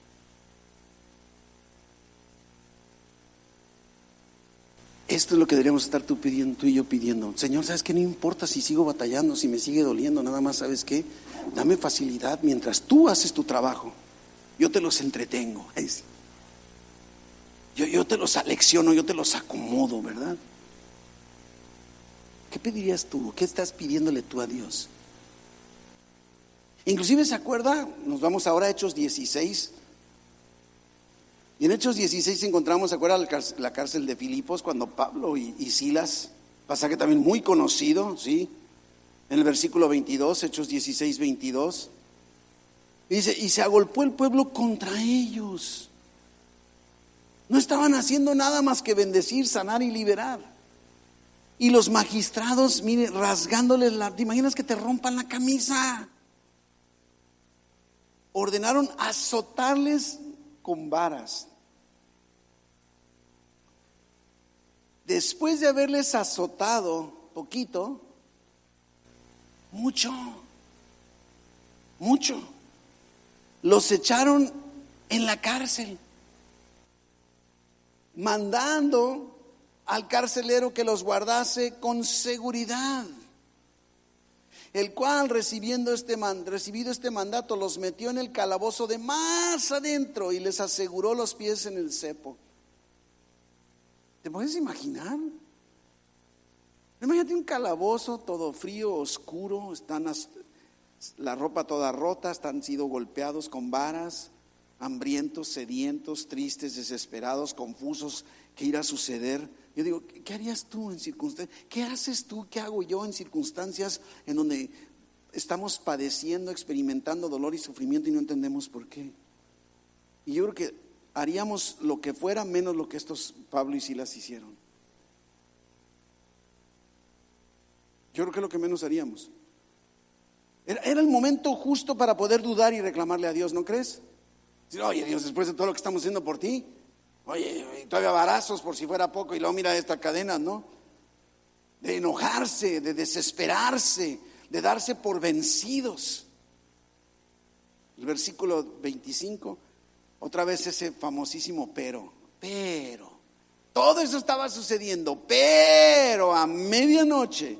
Speaker 1: Esto es lo que deberíamos estar tú y yo pidiendo. Señor, ¿sabes qué? No importa si sigo batallando, si me sigue doliendo, nada más, ¿sabes qué? Dame facilidad mientras tú haces tu trabajo. Yo te los entretengo. Yo te los alecciono, yo te los acomodo, ¿verdad? ¿Qué pedirías tú? ¿Qué estás pidiéndole tú a Dios? Inclusive, ¿se acuerda? Nos vamos ahora a Hechos 16. Y en Hechos 16 encontramos, ¿se acuerda? La cárcel de Filipos, cuando Pablo y Silas, pasaje también muy conocido, ¿sí? En el versículo 22, Hechos 16, 22. Dice, y se agolpó el pueblo contra ellos. No estaban haciendo nada más que bendecir, sanar y liberar. Y los magistrados, mire, rasgándoles ¿te imaginas que te rompan la camisa? Ordenaron azotarles con varas. Después de haberles azotado poquito, mucho, los echaron en la cárcel, mandando al carcelero que los guardase con seguridad, el cual recibido este mandato los metió en el calabozo de más adentro y les aseguró los pies en el cepo. ¿Te puedes imaginar? Imagínate un calabozo todo frío, oscuro, están la ropa toda rota, están sido golpeados con varas, hambrientos, sedientos, tristes, desesperados, confusos. ¿Qué irá a suceder? Yo digo, ¿qué harías tú en circunstancias? ¿Qué haces tú? ¿Qué hago yo en circunstancias en donde estamos padeciendo, experimentando dolor y sufrimiento y no entendemos por qué? Y yo creo que haríamos lo que fuera menos lo que estos Pablo y Silas hicieron. Yo creo que es lo que menos haríamos. Era el momento justo para poder dudar y reclamarle a Dios, ¿no crees? Decir, oye Dios, después de todo lo que estamos haciendo por ti, oye, todavía varazos por si fuera poco, y luego mira esta cadena, ¿no? De enojarse, de desesperarse, de darse por vencidos. El versículo 25, otra vez ese famosísimo pero. Todo eso estaba sucediendo, pero a medianoche,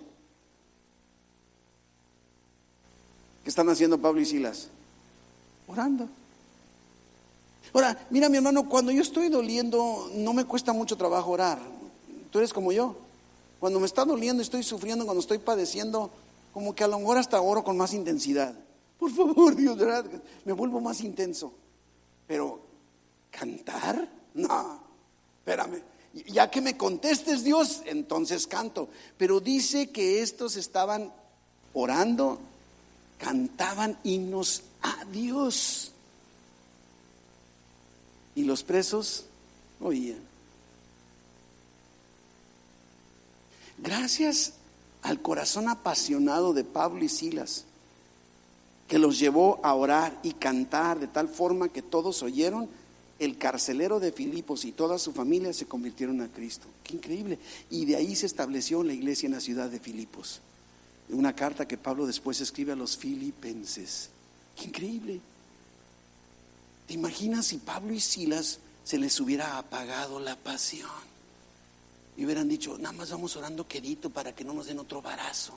Speaker 1: ¿qué están haciendo Pablo y Silas? Orando. Ahora, mira mi hermano, cuando yo estoy doliendo, no me cuesta mucho trabajo orar. Tú eres como yo. Cuando me está doliendo, estoy sufriendo, cuando estoy padeciendo, como que a lo mejor hasta oro con más intensidad. Por favor, Dios, ¿verdad? Me vuelvo más intenso. Pero, ¿cantar? No, espérame. Ya que me contestes, Dios, entonces canto. Pero dice que estos estaban orando, cantaban himnos a Dios. Y los presos oían. Gracias al corazón apasionado de Pablo y Silas, que los llevó a orar y cantar de tal forma que todos oyeron, el carcelero de Filipos y toda su familia se convirtieron a Cristo. Qué increíble. Y de ahí se estableció la iglesia en la ciudad de Filipos. Una carta que Pablo después escribe a los filipenses. Qué increíble. ¿Te imaginas si Pablo y Silas se les hubiera apagado la pasión? Y hubieran dicho, nada más vamos orando quedito para que no nos den otro varazo.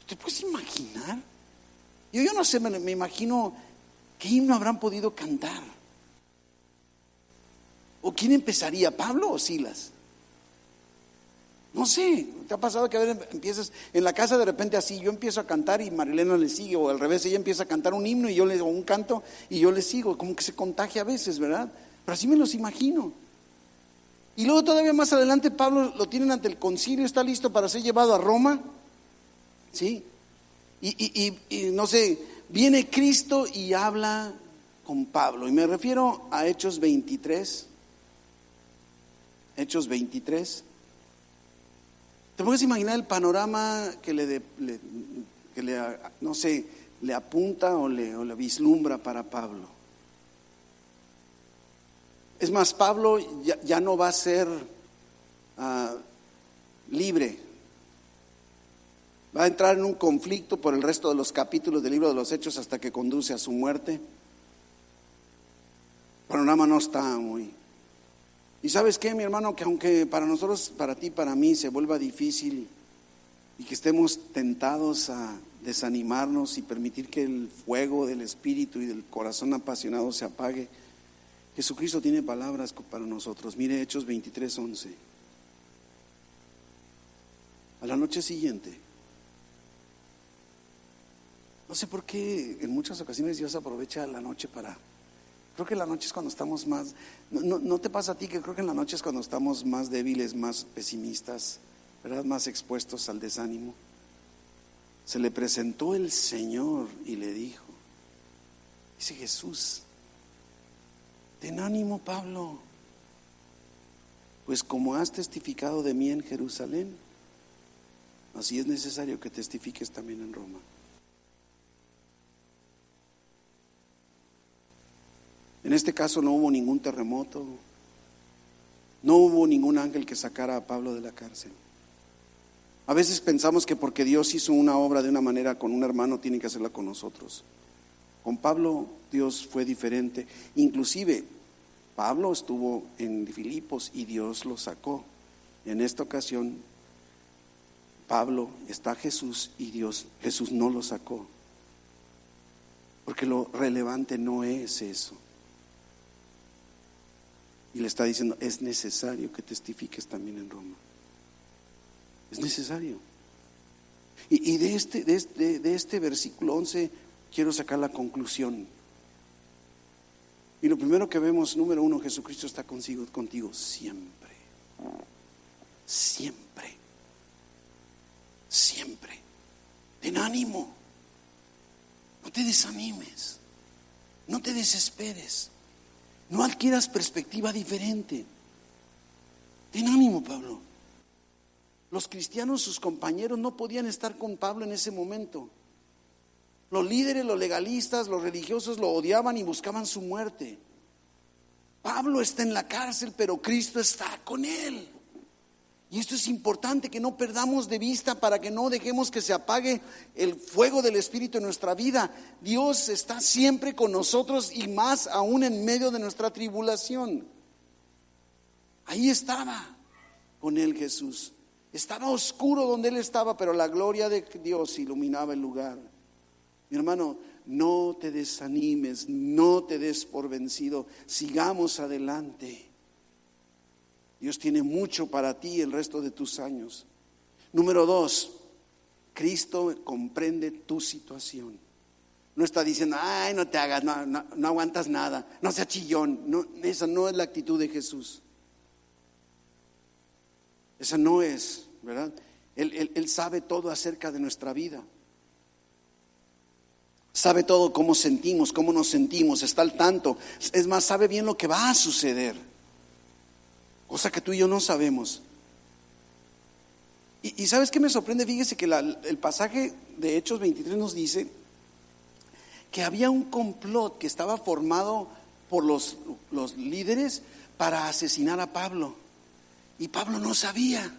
Speaker 1: ¿Te puedes imaginar? Yo no sé, me imagino qué himno habrán podido cantar. ¿O quién empezaría, Pablo o Silas? No sé, ¿te ha pasado que a veces empiezas en la casa de repente así? Yo empiezo a cantar y Marilena le sigue, o al revés, ella empieza a cantar un himno y yo le o un canto y yo le sigo, como que se contagia a veces, ¿verdad? Pero así me los imagino. Y luego todavía más adelante Pablo lo tienen ante el concilio, está listo para ser llevado a Roma, ¿sí? Y no sé, viene Cristo y habla con Pablo, y me refiero a Hechos 23. Hechos 23. ¿Te puedes imaginar el panorama que no sé, le apunta o le vislumbra para Pablo? Es más, Pablo ya no va a ser libre. Va a entrar en un conflicto por el resto de los capítulos del libro de los Hechos hasta que conduce a su muerte. El panorama no está muy... Y ¿sabes qué, mi hermano? Que aunque para nosotros, para ti, para mí se vuelva difícil y que estemos tentados a desanimarnos y permitir que el fuego del espíritu y del corazón apasionado se apague, Jesucristo tiene palabras para nosotros. Mire Hechos 23:11. A la noche siguiente, no sé por qué en muchas ocasiones Dios aprovecha la noche para... Creo que la noche es cuando estamos más... ¿No te pasa a ti que creo que en la noche es cuando estamos más débiles, más pesimistas, ¿verdad? Más expuestos al desánimo? Se le presentó el Señor y le dijo, dice Jesús, ten ánimo, Pablo, pues como has testificado de mí en Jerusalén, así es necesario que testifiques también en Roma. En este caso no hubo ningún terremoto, no hubo ningún ángel que sacara a Pablo de la cárcel. A veces pensamos que porque Dios hizo una obra de una manera con un hermano, tiene que hacerla con nosotros. Con Pablo Dios fue diferente. Inclusive Pablo estuvo en Filipos y Dios lo sacó. En esta ocasión Pablo está Jesús y Jesús no lo sacó. Porque lo relevante no es eso. Y le está diciendo, es necesario que testifiques también en Roma. Es necesario. Y de este versículo 11 quiero sacar la conclusión. Y lo primero que vemos, número uno, Jesucristo está contigo siempre. Siempre. Siempre. Ten ánimo. No te desanimes. No te desesperes. No adquieras perspectiva diferente. Ten ánimo, Pablo. Los cristianos, sus compañeros, no podían estar con Pablo en ese momento. Los líderes, los legalistas, los religiosos lo odiaban y buscaban su muerte. Pablo está en la cárcel, pero Cristo está con él. Y esto es importante que no perdamos de vista para que no dejemos que se apague el fuego del Espíritu en nuestra vida. Dios está siempre con nosotros y más aún en medio de nuestra tribulación. Ahí estaba con él Jesús. Estaba oscuro donde él estaba, pero la gloria de Dios iluminaba el lugar. Mi hermano, no te desanimes, no te des por vencido. Sigamos adelante. Dios tiene mucho para ti el resto de tus años. Número 2, Cristo comprende tu situación. No está diciendo, ay, no te hagas, no aguantas nada, no seas chillón. No, esa no es la actitud de Jesús. Esa no es, ¿verdad? Él sabe todo acerca de nuestra vida. Sabe todo cómo sentimos, cómo nos sentimos, está al tanto. Es más, sabe bien lo que va a suceder. Cosa que tú y yo no sabemos. Y ¿sabes qué me sorprende? Fíjese que el pasaje de Hechos 23 nos dice que había un complot que estaba formado por los líderes para asesinar a Pablo. Y Pablo no sabía.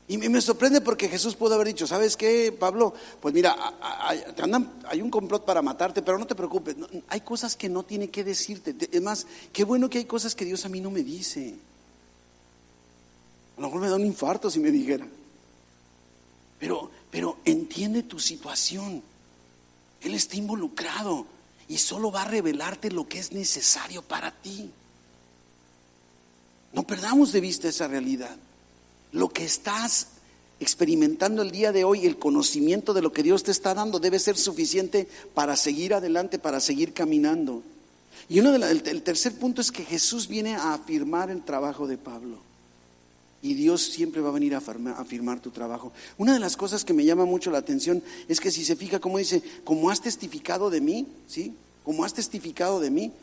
Speaker 1: Y me sorprende porque Jesús pudo haber dicho, ¿sabes qué, Pablo? Pues mira, hay un complot para matarte, pero no te preocupes. No, hay cosas que no tiene que decirte. Es más, qué bueno que hay cosas que Dios a mí no me dice. A lo mejor me da un infarto si me dijera. Pero entiende tu situación. Él está involucrado y solo va a revelarte lo que es necesario para ti. No perdamos de vista esa realidad. lo que estás experimentando el día de hoy, el conocimiento de lo que Dios te está dando, debe ser suficiente para seguir adelante, para seguir caminando. Y el tercer punto es que Jesús viene a afirmar el trabajo de Pablo. Y Dios siempre va a venir a afirmar tu trabajo. Una de las cosas que me llama mucho la atención es que si se fija como dice, como has testificado de mí, ¿sí? Como has testificado de mí,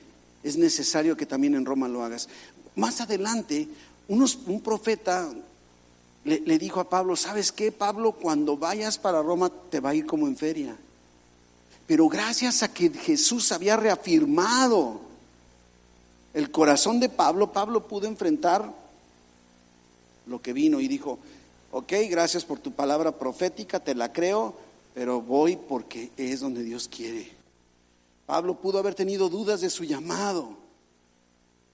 Speaker 1: es necesario que también en Roma lo hagas. Más adelante, un profeta le dijo a Pablo, ¿sabes qué, Pablo? Cuando vayas para Roma te va a ir como en feria. Pero gracias a que Jesús había reafirmado el corazón de Pablo, Pablo pudo enfrentar lo que vino y dijo, ok, gracias por tu palabra profética, te la creo, pero voy porque es donde Dios quiere. Pablo pudo haber tenido dudas de su llamado,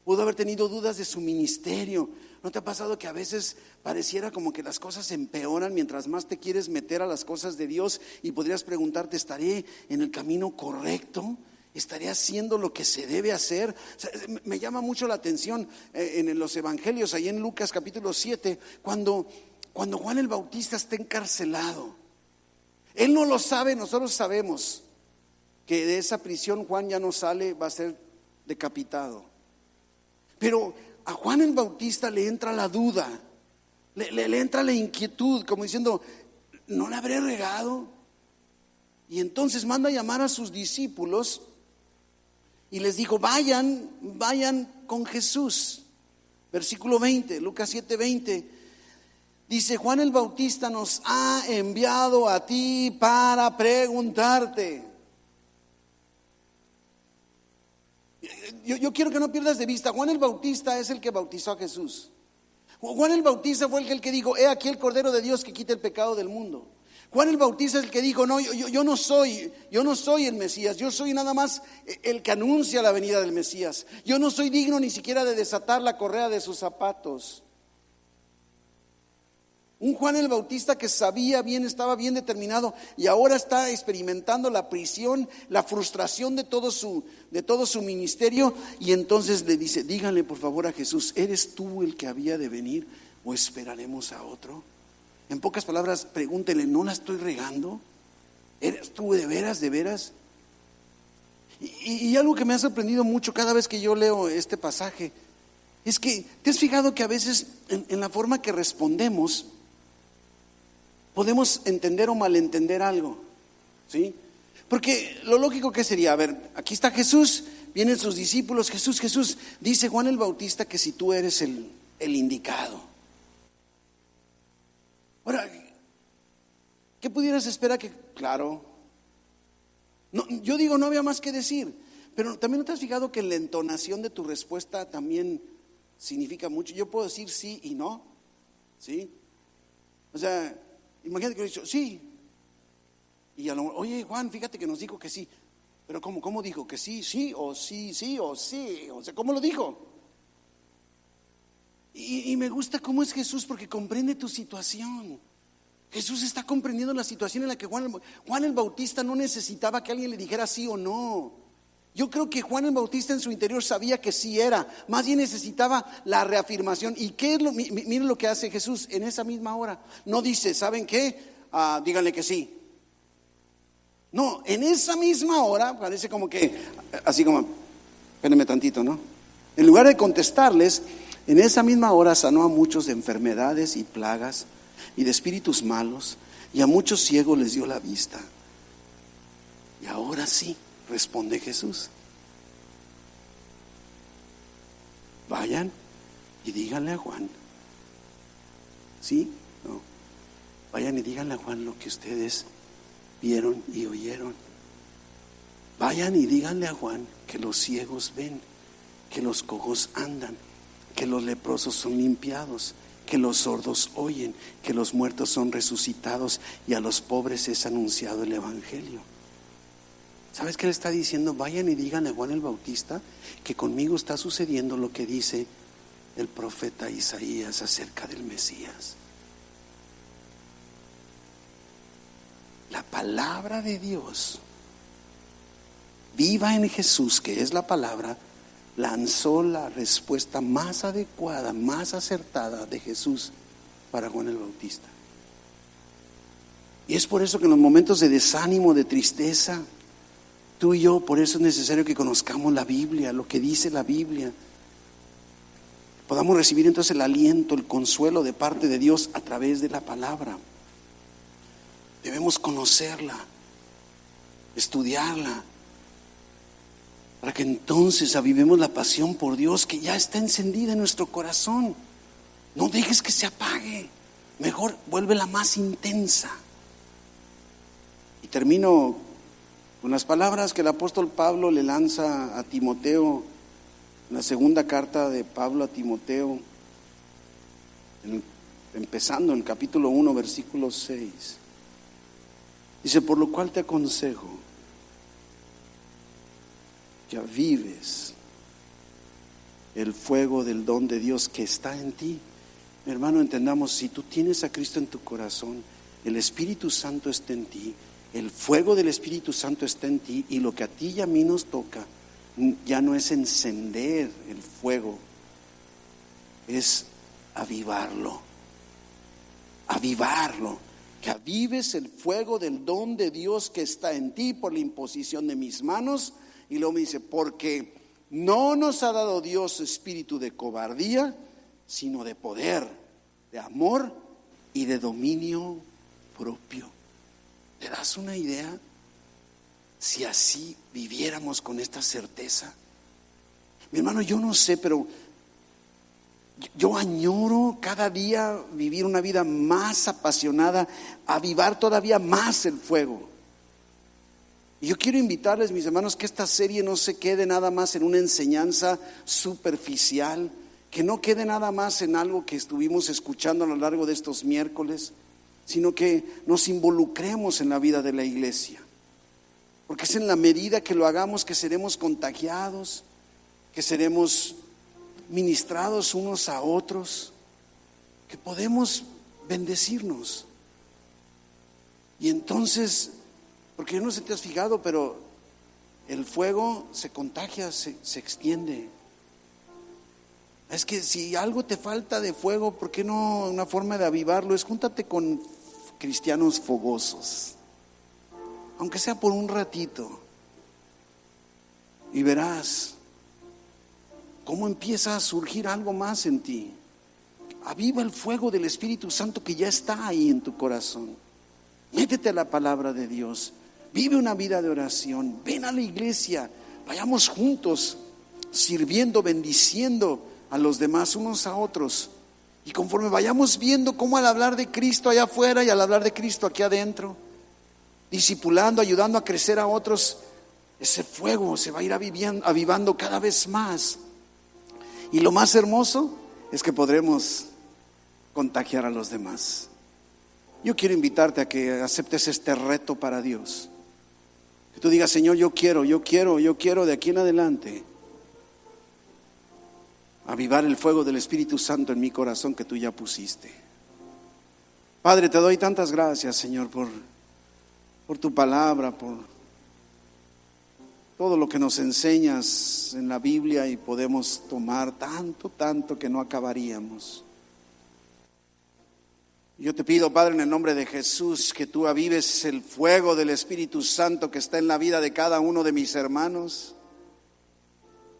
Speaker 1: pudo haber tenido dudas de su ministerio. ¿No te ha pasado que a veces pareciera como que las cosas empeoran mientras más te quieres meter a las cosas de Dios? Y podrías preguntarte, ¿estaré en el camino correcto? ¿Estaré haciendo lo que se debe hacer? O sea, me llama mucho la atención en los evangelios, ahí en Lucas capítulo 7, cuando Juan el Bautista está encarcelado. Él no lo sabe, nosotros sabemos que de esa prisión Juan ya no sale, va a ser decapitado. Pero a Juan el Bautista le entra la duda, le entra la inquietud, como diciendo, ¿no le habré regado? Y entonces manda a llamar a sus discípulos y les dijo, vayan con Jesús. Versículo 20, Lucas 7:20, dice, Juan el Bautista nos ha enviado a ti para preguntarte. Yo quiero que no pierdas de vista, Juan el Bautista es el que bautizó a Jesús. Juan el Bautista fue el que dijo, he aquí el Cordero de Dios que quita el pecado del mundo. Juan el Bautista es el que dijo, no, yo no soy el Mesías, yo soy nada más el que anuncia la venida del Mesías. Yo no soy digno ni siquiera de desatar la correa de sus zapatos. Un Juan el Bautista que sabía bien, estaba bien determinado y ahora está experimentando la prisión, la frustración de todo su ministerio. Y entonces le dice, díganle por favor a Jesús, ¿eres tú el que había de venir o esperaremos a otro? En pocas palabras, pregúntele, ¿no la estoy regando? ¿Eres tú de veras, de veras? Y algo que me ha sorprendido mucho cada vez que yo leo este pasaje es que, ¿te has fijado que a veces en la forma que respondemos podemos entender o malentender algo? ¿Sí? Porque lo lógico que sería, a ver, aquí está Jesús, vienen sus discípulos, Jesús, dice Juan el Bautista que si tú eres el indicado. Ahora, ¿qué pudieras esperar? Que, claro, no, yo digo, no había más que decir, pero también ¿no te has fijado que la entonación de tu respuesta también significa mucho? Yo puedo decir sí y no, ¿sí? O sea, imagínate que he dicho sí, y a lo mejor, oye Juan, fíjate que nos dijo que sí, pero ¿cómo dijo? ¿Que sí, sí, o sí, sí, o sí? O sea, ¿cómo lo dijo? Y me gusta cómo es Jesús porque comprende tu situación. Jesús está comprendiendo la situación en la que Juan el Bautista no necesitaba que alguien le dijera sí o no. Yo creo que Juan el Bautista en su interior sabía que sí era, más bien necesitaba la reafirmación. ¿Y qué es miren lo que hace Jesús en esa misma hora? No dice, ¿saben qué? Díganle que sí. No, en esa misma hora parece como que, así como, espérenme tantito, ¿no? En lugar de contestarles, en esa misma hora sanó a muchos de enfermedades y plagas y de espíritus malos, y a muchos ciegos les dio la vista. Y ahora sí, responde Jesús, vayan y díganle a Juan. ¿Sí? No. Vayan y díganle a Juan lo que ustedes vieron y oyeron. Vayan y díganle a Juan que los ciegos ven, que los cojos andan, que los leprosos son limpiados, que los sordos oyen, que los muertos son resucitados y a los pobres es anunciado el evangelio. ¿Sabes qué le está diciendo? Vayan y díganle a Juan el Bautista que conmigo está sucediendo lo que dice el profeta Isaías acerca del Mesías. La palabra de Dios viva en Jesús, que es la palabra, lanzó la respuesta más adecuada, más acertada de Jesús para Juan el Bautista. Y es por eso que en los momentos de desánimo, de tristeza, tú y yo, por eso es necesario que conozcamos la Biblia, lo que dice la Biblia. Podamos recibir entonces el aliento, el consuelo de parte de Dios a través de la palabra. Debemos conocerla, estudiarla, para que entonces avivemos la pasión por Dios que ya está encendida en nuestro corazón. No dejes que se apague, mejor vuélvela más intensa. Y termino con las palabras que el apóstol Pablo le lanza a Timoteo, en la segunda carta de Pablo a Timoteo, empezando en el capítulo 1, versículo 6. Dice: por lo cual te aconsejo que avives el fuego del don de Dios que está en ti. Mi hermano, entendamos, si tú tienes a Cristo en tu corazón, el Espíritu Santo está en ti, el fuego del Espíritu Santo está en ti, y lo que a ti y a mí nos toca ya no es encender el fuego, es avivarlo, que avives el fuego del don de Dios que está en ti por la imposición de mis manos. Y luego me dice: porque no nos ha dado Dios espíritu de cobardía, sino de poder, de amor y de dominio propio. ¿Te das una idea? Si así viviéramos con esta certeza. Mi hermano, yo no sé, pero yo añoro cada día vivir una vida más apasionada, avivar todavía más el fuego. Y yo quiero invitarles, mis hermanos, que esta serie no se quede nada más en una enseñanza superficial, que no quede nada más en algo que estuvimos escuchando a lo largo de estos miércoles, sino que nos involucremos en la vida de la iglesia. Porque es en la medida que lo hagamos que seremos contagiados, que seremos ministrados unos a otros, que podemos bendecirnos. Y entonces, porque yo no sé si te has fijado, pero el fuego se contagia, se extiende. Es que si algo te falta de fuego, ¿por qué no una forma de avivarlo? Es júntate con cristianos fogosos, aunque sea por un ratito, y verás cómo empieza a surgir algo más en ti. Aviva el fuego del Espíritu Santo que ya está ahí en tu corazón. Métete a la palabra de Dios, vive una vida de oración, ven a la iglesia, vayamos juntos sirviendo, bendiciendo a los demás unos a otros. Y conforme vayamos viendo cómo al hablar de Cristo allá afuera y al hablar de Cristo aquí adentro, discipulando, ayudando a crecer a otros, ese fuego se va a ir avivando cada vez más. Y lo más hermoso es que podremos contagiar a los demás. Yo quiero invitarte a que aceptes este reto para Dios. Que tú digas: Señor, yo quiero de aquí en adelante avivar el fuego del Espíritu Santo en mi corazón que tú ya pusiste. Padre, te doy tantas gracias, Señor, por tu palabra, por todo lo que nos enseñas en la Biblia, y podemos tomar tanto que no acabaríamos. Yo te pido, Padre, en el nombre de Jesús, que tú avives el fuego del Espíritu Santo que está en la vida de cada uno de mis hermanos,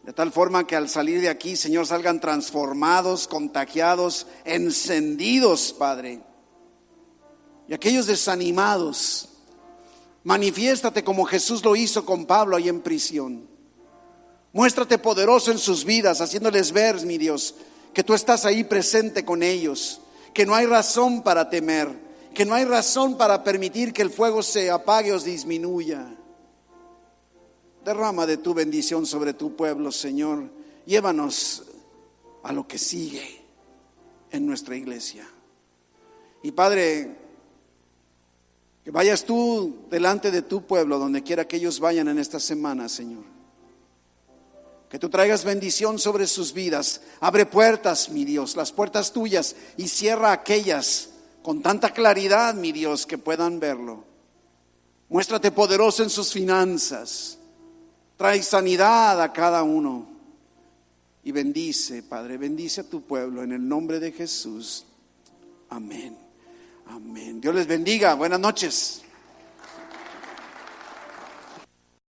Speaker 1: de tal forma que al salir de aquí, Señor, salgan transformados, contagiados, encendidos, Padre. Y aquellos desanimados, manifiéstate como Jesús lo hizo con Pablo ahí en prisión. Muéstrate poderoso en sus vidas, haciéndoles ver, mi Dios, que tú estás ahí presente con ellos, que no hay razón para temer, que no hay razón para permitir que el fuego se apague o disminuya. Derrama de tu bendición sobre tu pueblo, Señor. Llévanos a lo que sigue en nuestra iglesia. Y Padre, que vayas tú delante de tu pueblo, donde quiera que ellos vayan en esta semana, Señor. Que tú traigas bendición sobre sus vidas. Abre puertas, mi Dios, las puertas tuyas, y cierra aquellas con tanta claridad, mi Dios, que puedan verlo. Muéstrate poderoso en sus finanzas. Trae sanidad a cada uno. Y bendice, Padre, bendice a tu pueblo en el nombre de Jesús. Amén. Amén. Dios les bendiga. Buenas noches.